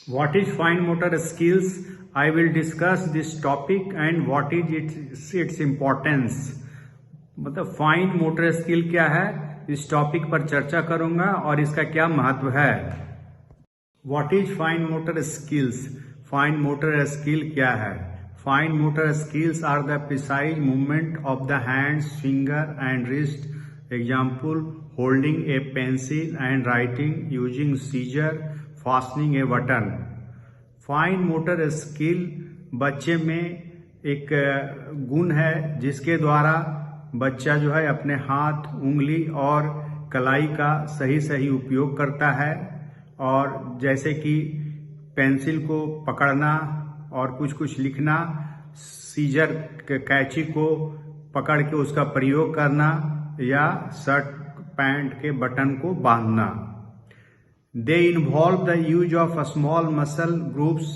What is fine motor skills? I will discuss this topic and what is its importance. मतलब fine motor skill क्या है, इस topic पर चर्चा करूंगा और इसका क्या महत्व है. What is fine motor skills? Fine motor skill क्या है? Fine motor skills are the precise movement of the hands, finger and wrist. Example, holding a pencil and writing, using scissor, fastening a button. Fine motor skill बच्चे में एक गुण है जिसके द्वारा बच्चा जो है अपने हाथ, उंगली और कलाई का सही उपयोग करता है. और जैसे कि पेंसिल को पकड़ना और कुछ लिखना, सीजर कैंची को पकड़ के उसका प्रयोग करना या शर्ट पैंट के बटन को बांधना. They involve the use of small muscle groups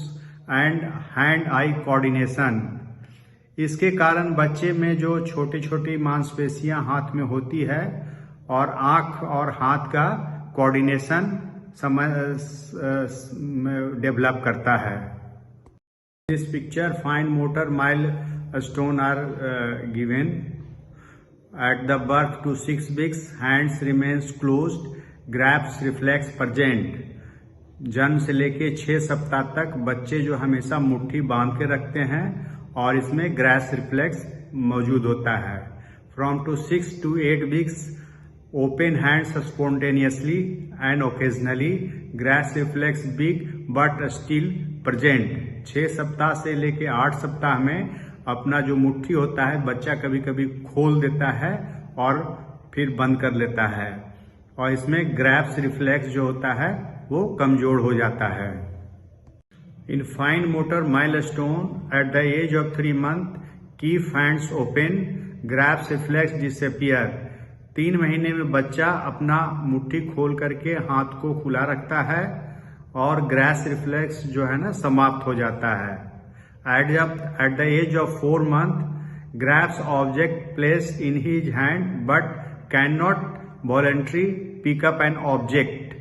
and hand-eye coordination. इसके कारण बच्चे में जो छोटी मांसपेशियां हाथ में होती है और आंख और हाथ का कोऑर्डिनेशन डेवलप करता है. This picture, fine motor milestone are given. At the birth to 6 weeks, hands remains closed. Grasp reflex present. जन्म से लेके 6 सप्ताह तक बच्चे जो हमेशा मुट्ठी बांध के रखते हैं और इसमें ग्रैप्स रिफ्लेक्स मौजूद होता है. From to 6 to 8 weeks, open hands spontaneously and occasionally. Grasp reflex big but still present. 6 सप्ताह से लेके 8 सप्ताह में अपना जो मुट्ठी होता है बच्चा कभी खोल देता है और फिर बंद कर लेता है और इसमें ग्रैप्स रिफ्लेक्स जो होता है वो कमजोर हो जाता है. In fine motor milestone at the age of 3 month, keep hands open, grasp reflex disappear. 3 महीने में बच्चा अपना मुट्ठी खोल करके हाथ को खुला रखता है और ग्रैप्स रिफ्लेक्स जो है ना समाप्त हो जाता है. At the age of 4 month, grasp object place in his hand but can not voluntary pick up an object.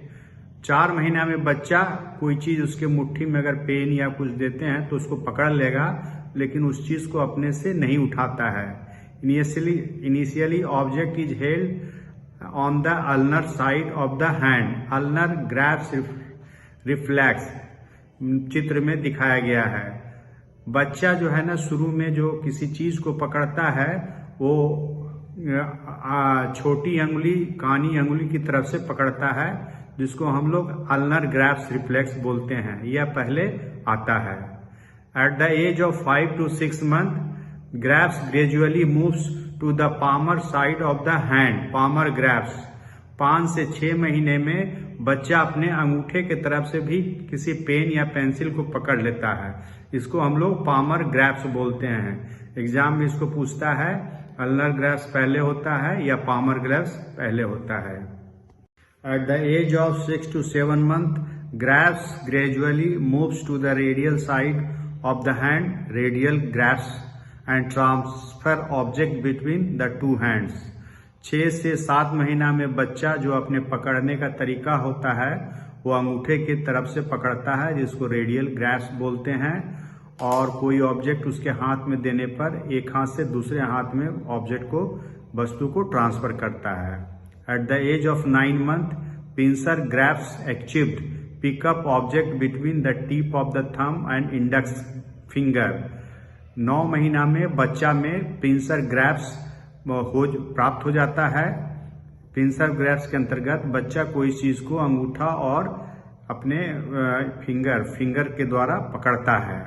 4 महीना में बच्चा कोई चीज उसके मुट्ठी में अगर पेन या कुछ देते हैं तो उसको पकड़ लेगा, लेकिन उस चीज को अपने से नहीं उठाता है. Initially object is held on the ulnar side of the hand. Ulnar grasp reflex चित्र में दिखाया गया है. बच्चा जो है ना शुरू में जो किसी चीज को पकड़ता है वो छोटी अंगुली कानी अंगुली की तरफ से पकड़ता है, जिसको हम लोग अल्नर ग्रैप्स रिफ्लेक्स बोलते हैं. यह पहले आता है. At the age of 5 to 6 month, grasp gradually moves to the palmar side of the hand. Palmar grasp. 5 से 6 महीने में बच्चा अपने अंगूठे के तरफ से भी किसी पेन या पेंसिल को पकड़ लेता है. इसको हम लोग पामर ग्रैप्स बोलते हैं. एग्जाम में इसको पूछता है अल्नर ग्रैप्स पहले होता है या पामर ग्रैप्स पहले होता है. At the age of 6 to 7 month, grasp gradually moves to the radial side of the hand. Radial grasp and transfer object between the 2 hands. 6 से 7 महीना में बच्चा जो अपने पकड़ने का तरीका होता है वो अंगूठे की तरफ से पकड़ता है, जिसको रेडियल ग्रैप्स बोलते हैं. और कोई ऑब्जेक्ट उसके हाथ में देने पर एक हाथ से दूसरे हाथ में ऑब्जेक्ट को वस्तु को ट्रांसफर करता है. At the age of 9 month, pincer grasp achieved pick up object between the tip of the thumb and index finger. 9 महीना में बच्चा में पिंसर ग्रैप्स प्राप्त हो जाता है. पिंसर ग्रैप्स के अंतर्गत बच्चा कोई चीज को अंगूठा और अपने फिंगर के द्वारा पकड़ता है.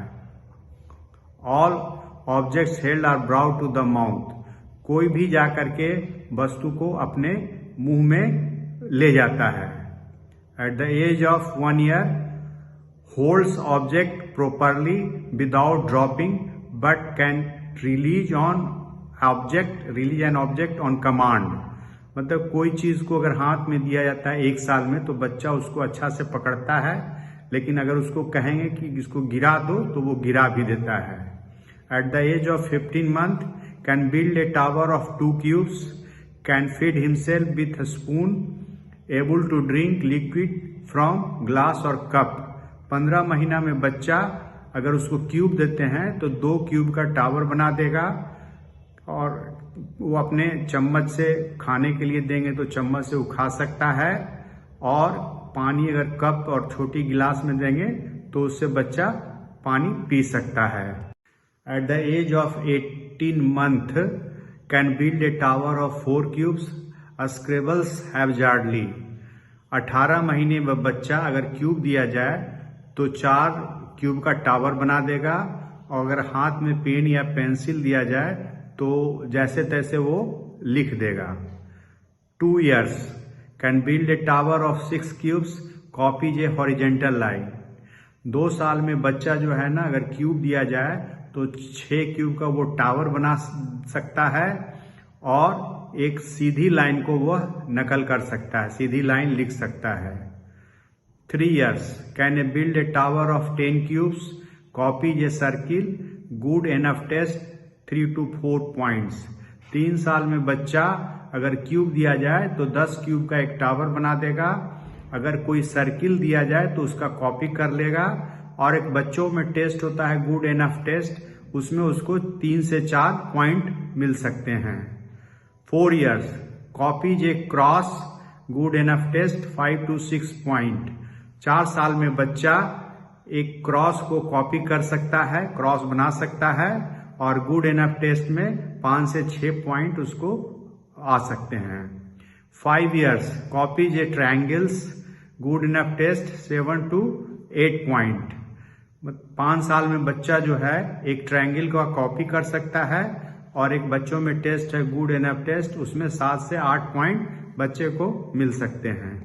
All objects held are brought to the mouth. कोई भी जाकर के वस्तु को अपने मुंह में ले जाता है. At the age of 1 year, holds object properly without dropping but can release an object on command. मतलब कोई चीज को अगर हाथ में दिया जाता है 1 साल में तो बच्चा उसको अच्छा से पकड़ता है, लेकिन अगर उसको कहेंगे कि इसको गिरा दो तो वो गिरा भी देता है. At the age of 15 month, can build a tower of 2 cubes, can feed himself with spoon, able to drink liquid from glass और कप. 15 महीना में बच्चा अगर उसको क्यूब देते हैं तो 2 क्यूब का टावर बना देगा, और वो अपने चम्मच से खाने के लिए देंगे तो चम्मच से वो खा सकता है, और पानी अगर कप और छोटी गिलास में देंगे तो उससे बच्चा पानी पी सकता है। At the age of 18 month can build a tower of 4 cubes scribbles haphazardly. 18 महीने में बच्चा अगर क्यूब दिया जाए तो 4 क्यूब का टावर बना देगा, और अगर हाथ में पेन या पेंसिल दिया जाए तो जैसे तैसे वो लिख देगा। 2 years can build a tower of 6 cubes copies A horizontal line. 2 साल में बच्चा जो है ना, अगर क्यूब दिया जाए तो 6 क्यूब का वो टावर बना सकता है, और एक सीधी लाइन को वह नकल कर सकता है, सीधी लाइन लिख सकता है। 3 years can a build a tower of 10 cubes copies a circle good enough test 3 to 4 points। 3 साल में बच्चा अगर क्यूब दिया जाए तो 10 क्यूब का एक टावर बना देगा, अगर कोई सर्किल दिया जाए तो उसका कॉपी कर लेगा, और एक बच्चों में टेस्ट होता है गुड एनफ टेस्ट, उसमें उसको 3 से 4 पॉइंट मिल सकते हैं। 4 years copies a cross good enough test 5 to 6 point। 4 साल में बच्चा एक क्रॉस को कॉपी कर सकता है, क्रॉस बना सकता है, और गुड एनफ टेस्ट में 5 से 6 पॉइंट उसको आ सकते हैं। 5 years copies a triangles good enough test 7 to 8 point. 5 साल में बच्चा जो है एक ट्रायंगल का कॉपी कर सकता है, और एक बच्चों में टेस्ट है गुड इनफ टेस्ट, उसमें 7 से 8 पॉइंट बच्चे को मिल सकते हैं।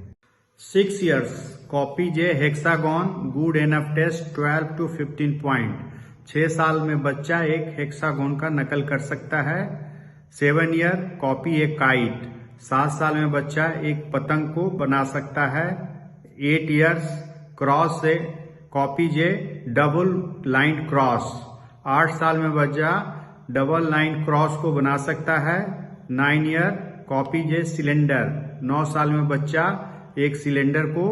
6 years copies a hexagon good enough test 12 to 15 point. 6 साल में बच्चा एक हेक्सागोन का नकल कर सकता है। 7 year कॉपी ए काइट। 7 साल में बच्चा एक पतंग को बना सकता है। 8 years क्रॉस से copies A double line cross. 8 साल में बच्चा डबल लाइन क्रॉस को बना सकता है। 9 year कॉपीज ए सिलेंडर। 9 साल में बच्चा एक सिलेंडर को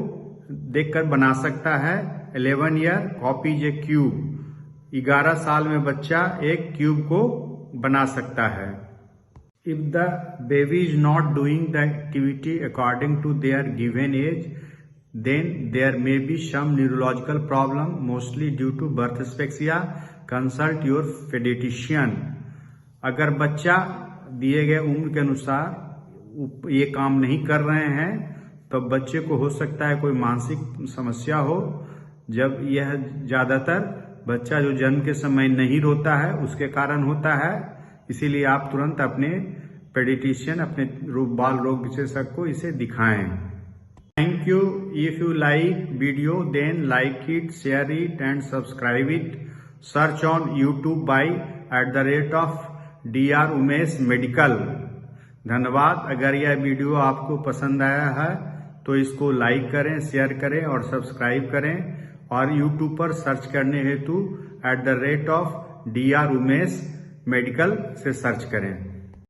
देखकर बना सकता है। 11 year कॉपीज ए क्यूब। 11 साल में बच्चा एक क्यूब को बना सकता है। If the baby is not doing the activity according to their given age, then there may be some neurological problem, mostly due to birth asphyxia. Consult your pediatrician. अगर बच्चा दिए गए उम्र के अनुसार ये काम नहीं कर रहे हैं तो बच्चे को हो सकता है कोई मानसिक समस्या हो। जब यह ज्यादातर बच्चा जो जन्म के समय नहीं रोता है उसके कारण होता है, इसीलिए आप तुरंत अपने पेडिट्रिशियन, अपने बाल रोग विशेषज्ञ को इसे दिखाएं। Thank you. If you like video then like it, share it and subscribe it. Search on YouTube by @DR Umesh medical. धन्यवाद। अगर यह वीडियो आपको पसंद आया है तो इसको लाइक करें, शेयर करें और सब्सक्राइब करें, और यूट्यूब पर सर्च करने हेतु @DR उमेश मेडिकल से सर्च करें।